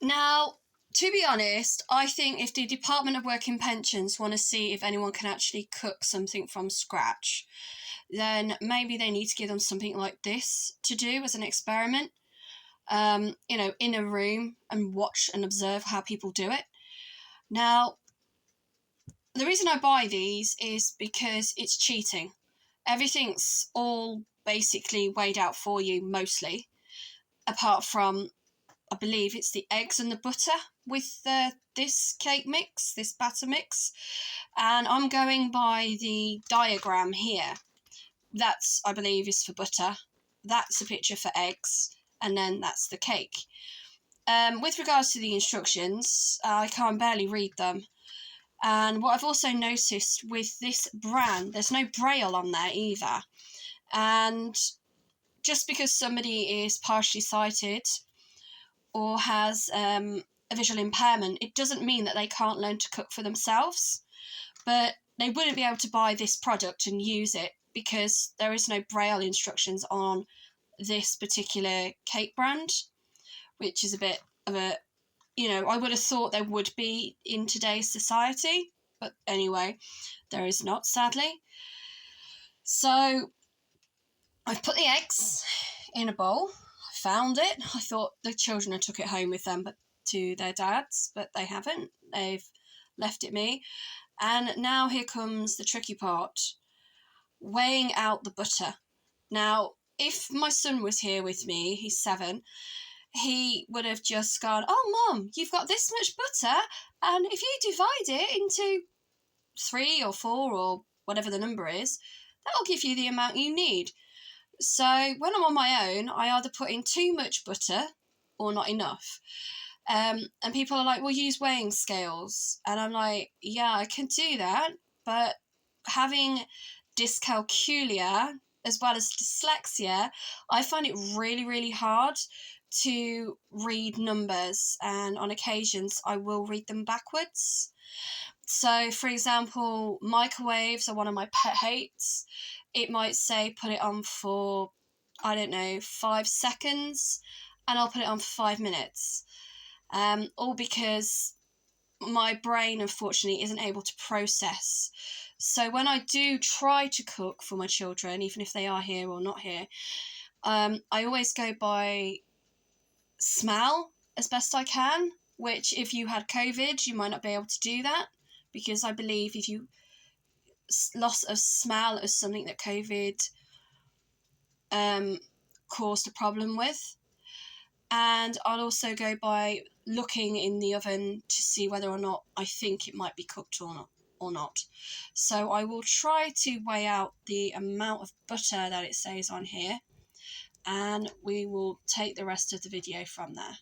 Now, to be honest, I think if the Department of Work and Pensions want to see if anyone can actually cook something from scratch, then maybe they need to give them something like this to do as an experiment, in a room and watch and observe how people do it. Now, the reason I buy these is because it's cheating. Everything's all basically weighed out for you, mostly, apart from, I believe it's the eggs and the butter with this cake mix, this batter mix. And I'm going by the diagram here. That's, I believe, is for butter. That's a picture for eggs. And then that's the cake. With regards to the instructions, I can barely read them. And what I've also noticed with this brand, there's no braille on there either. And just because somebody is partially sighted or has a visual impairment, it doesn't mean that they can't learn to cook for themselves. But they wouldn't be able to buy this product and use it because there is no braille instructions on this particular cake brand, which is a bit of a, I would have thought there would be in today's society, but anyway, there is not, sadly. So I've put the eggs in a bowl. I found it. I thought the children had took it home with them, but to their dads, but they haven't. They've left it me. And now here comes the tricky part, weighing out the butter. Now, if my son was here with me, he's 7, he would have just gone, "Oh, Mum, you've got this much butter, and if you divide it into 3 or 4 or whatever the number is, that'll give you the amount you need." So when I'm on my own, I either put in too much butter or not enough. And people are like, "Well, use weighing scales." And I'm like, yeah, I can do that, but having dyscalculia as well as dyslexia, I find it really, really hard to read numbers, and on occasions I will read them backwards. So, for example, microwaves are one of my pet hates. It might say put it on for, 5 seconds, and I'll put it on for 5 minutes. All because my brain, unfortunately, isn't able to process. So when I do try to cook for my children, even if they are here or not here, I always go by smell as best I can, which if you had COVID, you might not be able to do that, because I believe if you loss of smell is something that COVID caused a problem with. And I'll also go by looking in the oven to see whether or not I think it might be cooked or not. So I will try to weigh out the amount of butter that it says on here, and we will take the rest of the video from there.